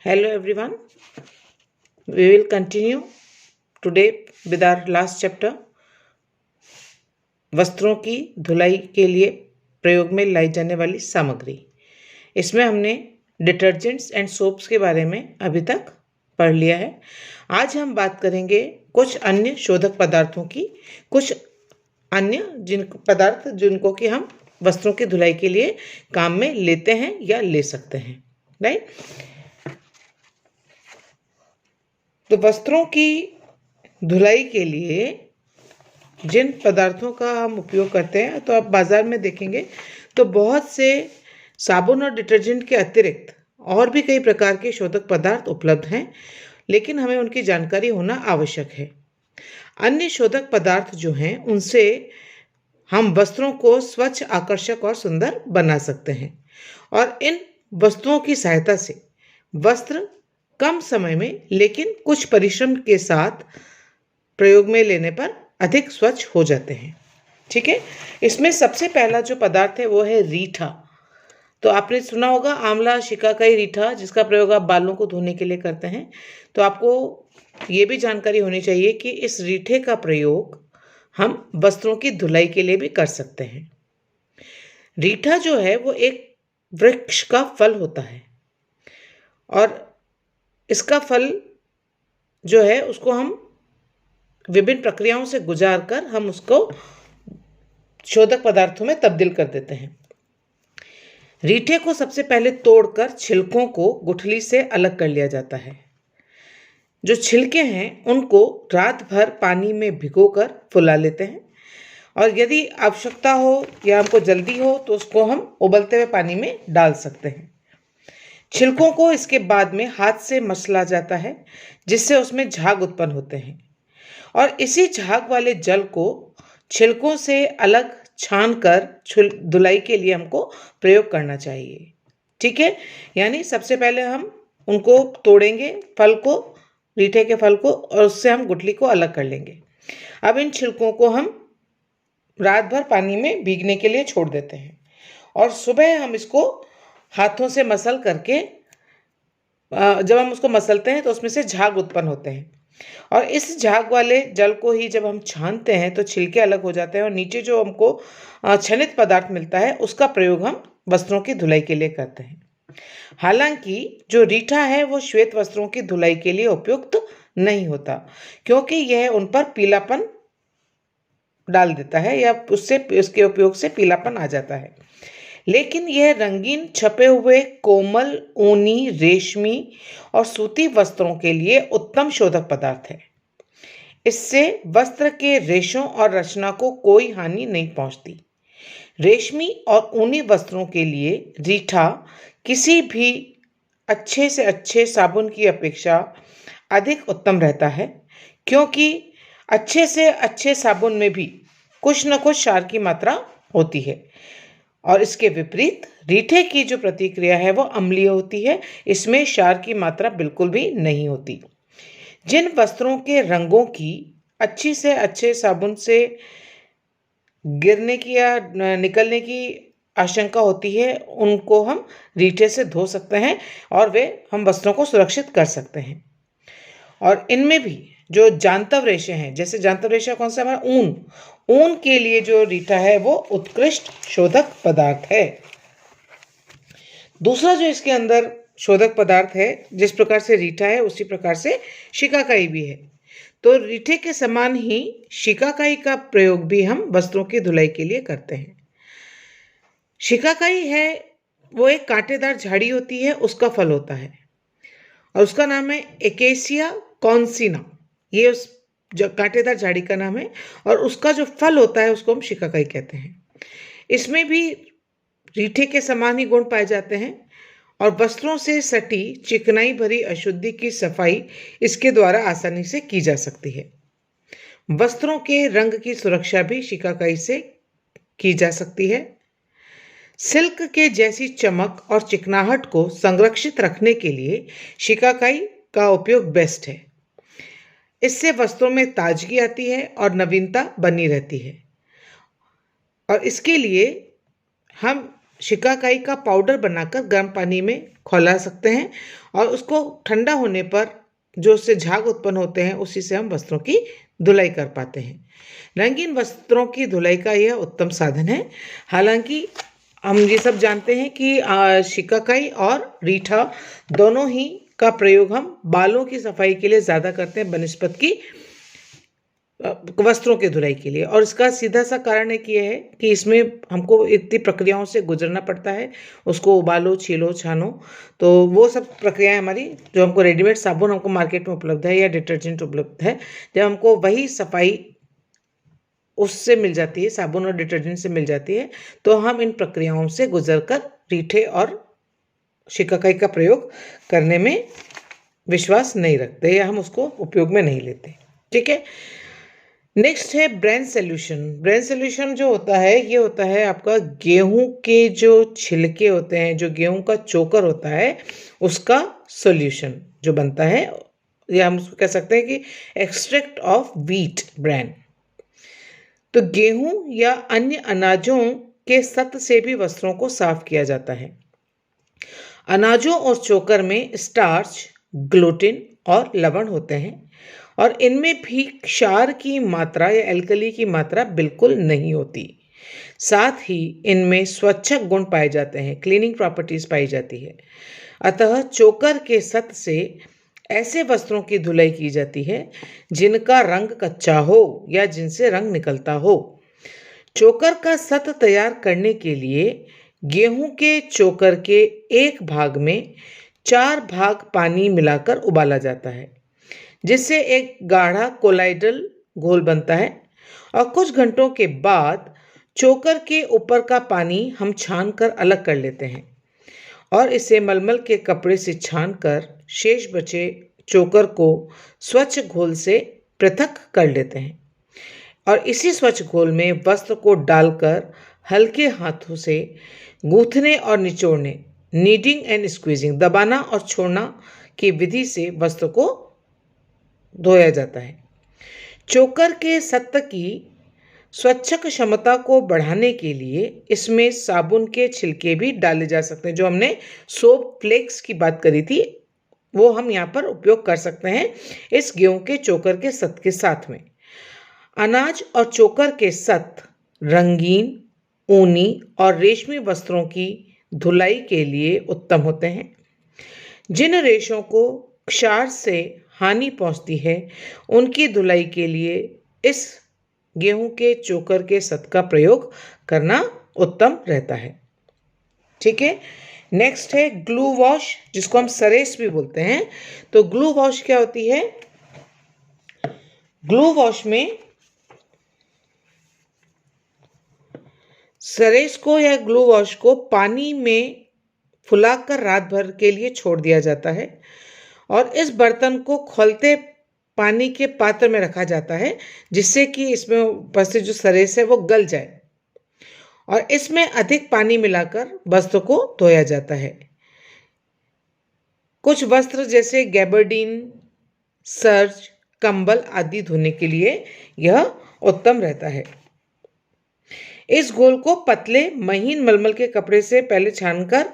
Hello everyone. We will continue today with our last chapter. वस्त्रों की धुलाई के लिए प्रयोग में लाई जाने वाली सामग्री। इसमें हमने डिटर्जेंट्स एंड सोप्स के बारे में अभी तक पढ़ लिया है। आज हम बात करेंगे कुछ अन्य शोधक पदार्थों की, कुछ अन्य पदार्थ जिनको कि हम वस्त्रों की धुलाई के लिए काम में लेते हैं या ले सकते हैं, राइट। तो वस्त्रों की धुलाई के लिए जिन पदार्थों का हम उपयोग करते हैं, तो आप बाजार में देखेंगे तो बहुत से साबुन और डिटर्जेंट के अतिरिक्त और भी कई प्रकार के शोधक पदार्थ उपलब्ध हैं, लेकिन हमें उनकी जानकारी होना आवश्यक है। अन्य शोधक पदार्थ जो हैं उनसे हम वस्त्रों को स्वच्छ, आकर्षक और सुंदर बना सकते हैं, और इन वस्तुओं की सहायता से वस्त्र कम समय में लेकिन कुछ परिश्रम के साथ प्रयोग में लेने पर अधिक स्वच्छ हो जाते हैं। ठीक है, इसमें सबसे पहला जो पदार्थ है वो है रीठा। तो आपने सुना होगा आंवला, शिकाकाई, रीठा, जिसका प्रयोग आप बालों को धोने के लिए करते हैं। तो आपको ये भी जानकारी होनी चाहिए कि इस रीठे का प्रयोग हम वस्त्रों की धुलाई के लिए भी कर सकते हैं। रीठा जो है वो एक वृक्ष का फल होता है, और इसका फल जो है उसको हम विभिन्न प्रक्रियाओं से गुजार कर हम उसको शोधक पदार्थों में तब्दील कर देते हैं। रीठे को सबसे पहले तोड़कर छिलकों को गुठली से अलग कर लिया जाता है। जो छिलके हैं उनको रात भर पानी में भिगोकर फुला लेते हैं, और यदि आवश्यकता हो या हमको जल्दी हो तो उसको हम उबलते हुए पानी में डाल सकते हैं। छिलकों को इसके बाद में हाथ से मसला जाता है, जिससे उसमें झाग उत्पन्न होते हैं, और इसी झाग वाले जल को छिलकों से अलग छानकर धुलाई के लिए हमको प्रयोग करना चाहिए। ठीक है, यानी सबसे पहले हम उनको तोड़ेंगे, फल को, रीठे के फल को, और उससे हम गुठली को अलग कर लेंगे। अब इन छिलकों को हम रात भर पानी में भीगने के लिए छोड़ देते हैं, और सुबह हम इसको हाथों से मसल करके, जब हम उसको मसलते हैं तो उसमें से झाग उत्पन्न होते हैं, और इस झाग वाले जल को ही जब हम छानते हैं तो छिलके अलग हो जाते हैं, और नीचे जो हमको छनित पदार्थ मिलता है उसका प्रयोग हम वस्त्रों की धुलाई के लिए करते हैं। हालांकि जो रीठा है वो श्वेत वस्त्रों की धुलाई के लिए उपयुक्त नहीं होता, क्योंकि यह उन पर पीलापन डाल देता है, या उसके उपयोग से पीलापन आ जाता है। लेकिन यह रंगीन छपे हुए कोमल, ऊनी, रेशमी और सूती वस्त्रों के लिए उत्तम शोधक पदार्थ है। इससे वस्त्र के रेशों और रचना को कोई हानि नहीं पहुंचती। रेशमी और ऊनी वस्त्रों के लिए रीठा किसी भी अच्छे से अच्छे साबुन की अपेक्षा अधिक उत्तम रहता है, क्योंकि अच्छे से अच्छे साबुन में भी कुछ न कुछ क्षार की मात्रा होती है, और इसके विपरीत रीठे की जो प्रतिक्रिया है वो अम्लीय होती है। इसमें क्षार की मात्रा बिल्कुल भी नहीं होती। जिन वस्त्रों के रंगों की अच्छी से अच्छे साबुन से गिरने की या निकलने की आशंका होती है, उनको हम रीठे से धो सकते हैं, और वे हम वस्त्रों को सुरक्षित कर सकते हैं। और इनमें भी जो जांतव रेशे हैं, जैसे जांतव रेशा कौन सा हमारा ऊन के लिए जो रीठा है वो उत्कृष्ट शोधक पदार्थ है। दूसरा जो इसके अंदर शोधक पदार्थ है, जिस प्रकार से रीठा है उसी प्रकार से शिकाकाई भी है। तो रीठे के समान ही शिकाकाई का प्रयोग भी हम वस्त्रों की धुलाई के लिए करते हैं। शिकाकाई है वो एक कांटेदार झाड़ी होती है, उसका फल होता है, और उसका नाम है एकेसिया कॉन्सिना। ये उस जो कांटेदार झाड़ी का नाम है, और उसका जो फल होता है उसको हम शिकाकाई कहते हैं। इसमें भी रीठे के समान ही गुण पाए जाते हैं, और वस्त्रों से सटी चिकनाई भरी अशुद्धि की सफाई इसके द्वारा आसानी से की जा सकती है। वस्त्रों के रंग की सुरक्षा भी शिकाकाई से की जा सकती है। सिल्क के जैसी चमक और चिकनाहट को संरक्षित रखने के लिए शिकाकाई का उपयोग बेस्ट है। इससे वस्त्रों में ताजगी आती है और नवीनता बनी रहती है, और इसके लिए हम शिकाकाई का पाउडर बनाकर गर्म पानी में खौला सकते हैं और उसको ठंडा होने पर जो उससे झाग उत्पन्न होते हैं उसी से हम वस्त्रों की धुलाई कर पाते हैं। रंगीन वस्त्रों की धुलाई का यह उत्तम साधन है। हालांकि हम ये सब जानते हैं कि शिकाकाई और रीठा दोनों ही का प्रयोग हम बालों की सफाई के लिए ज़्यादा करते हैं बनिस्पत की वस्त्रों के धुलाई के लिए। और इसका सीधा सा कारण एक ये है कि इसमें हमको इतनी प्रक्रियाओं से गुजरना पड़ता है, उसको उबालो, छीलो, छानो, तो वो सब प्रक्रियाएं हमारी जो हमको रेडीमेड साबुन हमको मार्केट में उपलब्ध है या डिटर्जेंट उपलब्ध है, जब हमको वही सफाई उससे मिल जाती है, साबुन और डिटर्जेंट से मिल जाती है, तो हम इन प्रक्रियाओं से गुजरकर रीठे और शिकाकाई का प्रयोग करने में विश्वास नहीं रखते या हम उसको उपयोग में नहीं लेते। ठीक है, नेक्स्ट है ब्रेन सोल्यूशन। ब्रेन सोल्यूशन जो होता है ये होता है आपका गेहूं के जो छिलके होते हैं, जो गेहूं का चोकर होता है, उसका सोल्यूशन जो बनता है, या हम उसको कह सकते हैं कि एक्सट्रैक्ट ऑफ व्हीट ब्रेन। तो गेहूं या अन्य अनाजों के सत्व से भी वस्त्रों को साफ किया जाता है। अनाजों और चोकर में स्टार्च, ग्लूटेन और लवण होते हैं और इनमें भी क्षार की मात्रा या एल्कली की मात्रा बिल्कुल नहीं होती। साथ ही इनमें स्वच्छक गुण पाए जाते हैं, क्लीनिंग प्रॉपर्टीज पाई जाती है। अतः चोकर के सत्व से ऐसे वस्त्रों की धुलाई की जाती है जिनका रंग कच्चा हो या जिनसे रंग निकलता हो। चोकर का सत्व तैयार करने के लिए गेहूं के चोकर के एक भाग में 4 भाग पानी मिलाकर उबाला जाता है, जिससे एक गाढ़ा कोलाइडल घोल बनता है। और कुछ घंटों के बाद चोकर के ऊपर का पानी हम छान कर अलग कर लेते हैं और इसे मलमल के कपड़े से छान कर शेष बचे चोकर को स्वच्छ घोल से पृथक कर लेते हैं और इसी स्वच्छ घोल में वस्त्र को डालकर हल्के हाथों से गूंथने और निचोड़ने, नीडिंग एंड स्क्वीजिंग, दबाना और छोड़ना की विधि से वस्त्र को धोया जाता है। चोकर के सत्व की स्वच्छक क्षमता को बढ़ाने के लिए इसमें साबुन के छिलके भी डाले जा सकते हैं। जो हमने सोप फ्लेक्स की बात करी थी वो हम यहाँ पर उपयोग कर सकते हैं इस गेहूं के चोकर के सत्व के साथ में। अनाज और चोकर के सत्व रंगीन, ऊनी और रेशमी वस्त्रों की धुलाई के लिए उत्तम होते हैं। जिन रेशों को क्षार से हानि पहुंचती है उनकी धुलाई के लिए इस गेहूं के चोकर के सत्व का प्रयोग करना उत्तम रहता है। ठीक है, नेक्स्ट है ग्लू वॉश, जिसको हम सरेस भी बोलते हैं। तो ग्लू वॉश क्या होती है? ग्लू वॉश में सरेस को या ग्लू वॉश को पानी में फुलाकर रात भर के लिए छोड़ दिया जाता है और इस बर्तन को खौलते पानी के पात्र में रखा जाता है जिससे कि इसमें उपस्थित जो सरेस है वो गल जाए और इसमें अधिक पानी मिलाकर वस्त्र को धोया जाता है। कुछ वस्त्र जैसे गैबर्डीन, सर्ज, कंबल आदि धोने के लिए यह उत्तम रहता है। इस घोल को पतले महीन मलमल के कपड़े से पहले छानकर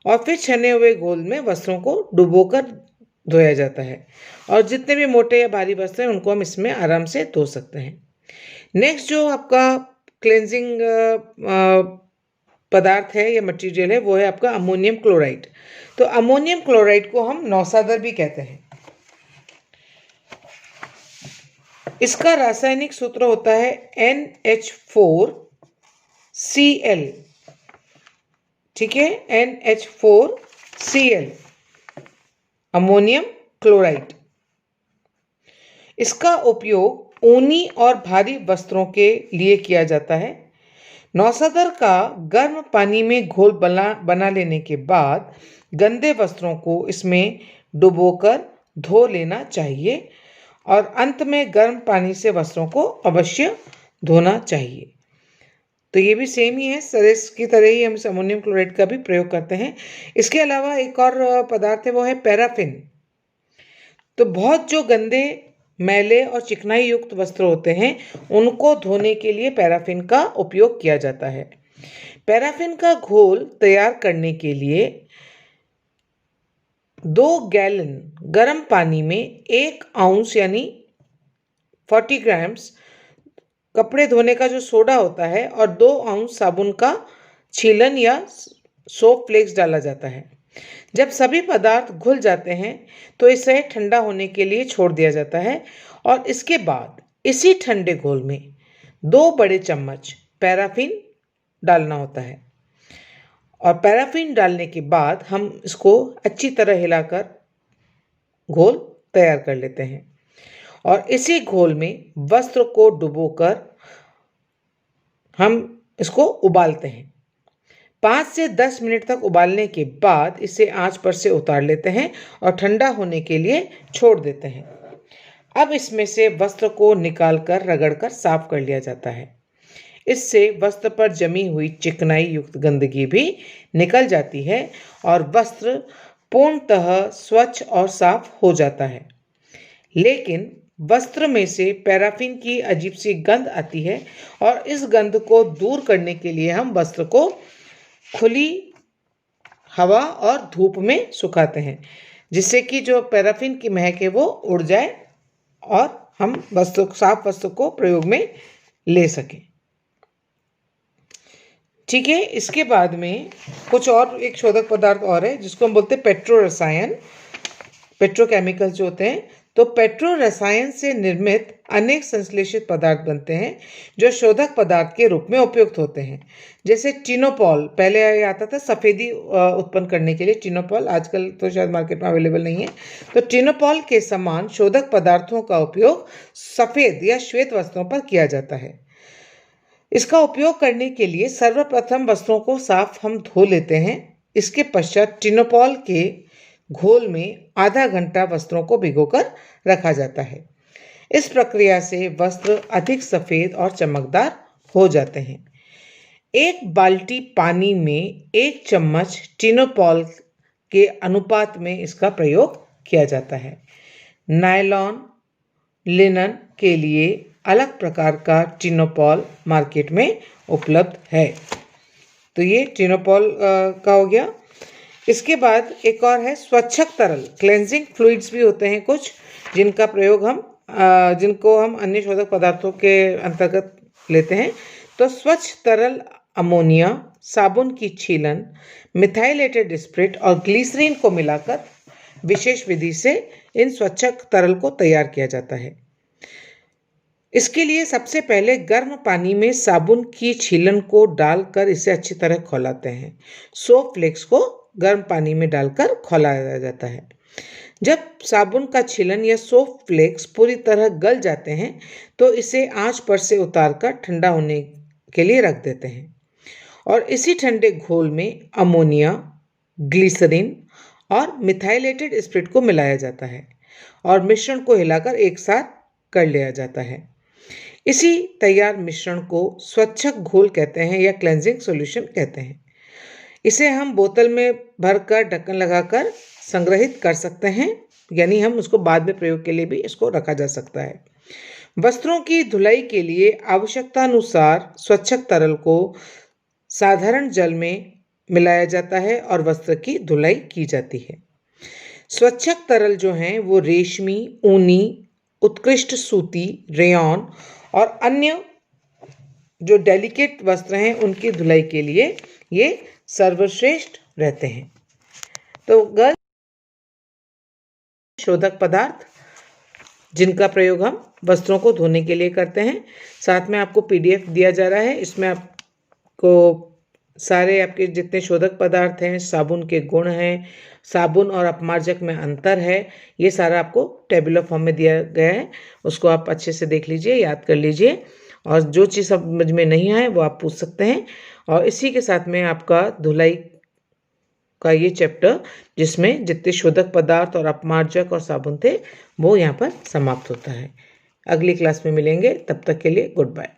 और फिर छने हुए घोल में वस्त्रों को डुबोकर धोया जाता है और जितने भी मोटे या भारी वस्त्र हैं उनको हम इसमें आराम से धो सकते हैं। नेक्स्ट जो आपका क्लेंजिंग पदार्थ है या मटेरियल है वो है आपका अमोनियम क्लोराइड। तो अमोनियम क्लोराइड को हम नौसादर भी कहते हैं। इसका रासायनिक सूत्र होता है NH4Cl। ठीक है, NH4Cl, अमोनियम क्लोराइड। इसका उपयोग ऊनी और भारी वस्त्रों के लिए किया जाता है। नौसादर का गर्म पानी में घोल बना लेने के बाद गंदे वस्त्रों को इसमें डुबोकर धो लेना चाहिए और अंत में गर्म पानी से वस्त्रों को अवश्य धोना चाहिए। तो ये भी सेम ही है, सरेस की तरह ही हम अमोनियम क्लोराइड का भी प्रयोग करते हैं। इसके अलावा एक और पदार्थ है वो है पैराफिन। तो बहुत जो गंदे, मैले और चिकनाई युक्त वस्त्र होते हैं उनको धोने के लिए पैराफिन का उपयोग किया जाता है। पैराफिन का घोल तैयार करने के लिए 2 गैलन गर्म पानी में 1 आउंस यानी 40 ग्राम्स कपड़े धोने का जो सोडा होता है और 2 आउंस साबुन का छीलन या सोप फ्लेक्स डाला जाता है। जब सभी पदार्थ घुल जाते हैं तो इसे ठंडा होने के लिए छोड़ दिया जाता है और इसके बाद इसी ठंडे घोल में 2 बड़े चम्मच पैराफिन डालना होता है और पैराफिन डालने के बाद हम इसको अच्छी तरह हिलाकर घोल तैयार कर लेते हैं और इसी घोल में वस्त्र को डुबोकर हम इसको उबालते हैं। 5 से 10 मिनट तक उबालने के बाद इसे आंच पर से उतार लेते हैं और ठंडा होने के लिए छोड़ देते हैं। अब इसमें से वस्त्र को निकालकर रगड़कर साफ कर लिया जाता है। इससे वस्त्र पर जमी हुई चिकनाई युक्त गंदगी भी निकल जाती है और वस्त्र पूर्णतः स्वच्छ और साफ हो जाता है। लेकिन वस्त्र में से पैराफिन की अजीब सी गंध आती है और इस गंध को दूर करने के लिए हम वस्त्र को खुली हवा और धूप में सुखाते हैं, जिससे कि जो पैराफिन की महक है वो उड़ जाए और हम साफ वस्त्र को प्रयोग में ले सकें। ठीक है, इसके बाद में कुछ और एक शोधक पदार्थ और है जिसको हम बोलते हैं पेट्रो रसायन, पेट्रोकेमिकल्स जो होते हैं। तो पेट्रो रसायन से निर्मित अनेक संश्लेषित पदार्थ बनते हैं जो शोधक पदार्थ के रूप में उपयुक्त होते हैं। जैसे टिनोपॉल, पहले आता था सफ़ेदी उत्पन्न करने के लिए टिनोपॉल, आजकल तो शायद मार्केट में अवेलेबल नहीं है। तो टिनोपॉल के समान शोधक पदार्थों का उपयोग सफ़ेद या श्वेत वस्त्रों पर किया जाता है। इसका उपयोग करने के लिए सर्वप्रथम वस्त्रों को साफ हम धो लेते हैं। इसके पश्चात टिनोपॉल के घोल में आधा घंटा वस्त्रों को भिगोकर रखा जाता है। इस प्रक्रिया से वस्त्र अधिक सफ़ेद और चमकदार हो जाते हैं। 1 बाल्टी पानी में 1 चम्मच टिनोपॉल के अनुपात में इसका प्रयोग किया जाता है। नायलॉन, लिनन के लिए अलग प्रकार का टिनोपॉल मार्केट में उपलब्ध है। तो ये टिनोपॉल का हो गया। इसके बाद एक और है स्वच्छक तरल, क्लेंजिंग फ्लूइड्स भी होते हैं कुछ जिनका प्रयोग जिनको हम अन्य शोधक पदार्थों के अंतर्गत लेते हैं। तो स्वच्छ तरल अमोनिया, साबुन की छीलन, मिथाइलेटेड स्पिरिट और ग्लिसरीन को मिलाकर विशेष विधि से इन स्वच्छक तरल को तैयार किया जाता है। इसके लिए सबसे पहले गर्म पानी में साबुन की छीलन को डालकर इसे अच्छी तरह खौलाते हैं। सोप फ्लेक्स को गर्म पानी में डालकर खौलाया जाता है। जब साबुन का छीलन या सोप फ्लेक्स पूरी तरह गल जाते हैं तो इसे आंच पर से उतारकर ठंडा होने के लिए रख देते हैं और इसी ठंडे घोल में अमोनिया, ग्लिसरीन और मिथाइलेटेड स्पिरिट को मिलाया जाता है और मिश्रण को हिलाकर एक साथ कर लिया जाता है। इसी तैयार मिश्रण को स्वच्छक घोल कहते हैं या क्लेंजिंग सॉल्यूशन कहते हैं। इसे हम बोतल में भरकर ढक्कन लगाकर संग्रहित कर सकते हैं, यानी हम उसको बाद में प्रयोग के लिए भी इसको रखा जा सकता है। वस्त्रों की धुलाई के लिए आवश्यकतानुसार स्वच्छक तरल को साधारण जल में मिलाया जाता है और वस्त्र की धुलाई की जाती है। स्वच्छक तरल जो हैं वो रेशमी, ऊनी, उत्कृष्ट सूती, रेयॉन और अन्य जो डेलिकेट वस्त्र हैं उनकी धुलाई के लिए ये सर्वश्रेष्ठ रहते हैं। तो गर्ल शोधक पदार्थ जिनका प्रयोग हम वस्त्रों को धोने के लिए करते हैं। साथ में आपको PDF दिया जा रहा है, इसमें आपको सारे आपके जितने शोधक पदार्थ हैं, साबुन के गुण हैं, साबुन और अपमार्जक में अंतर है, ये सारा आपको टेबुलर फॉर्म में दिया गया है। उसको आप अच्छे से देख लीजिए, याद कर लीजिए और जो चीज़ समझ में नहीं आए वो आप पूछ सकते हैं। और इसी के साथ में आपका धुलाई का ये चैप्टर जिसमें जितने शोधक पदार्थ और अपमार्जक और साबुन थे वो यहाँ पर समाप्त होता है। अगली क्लास में मिलेंगे, तब तक के लिए गुड बाय।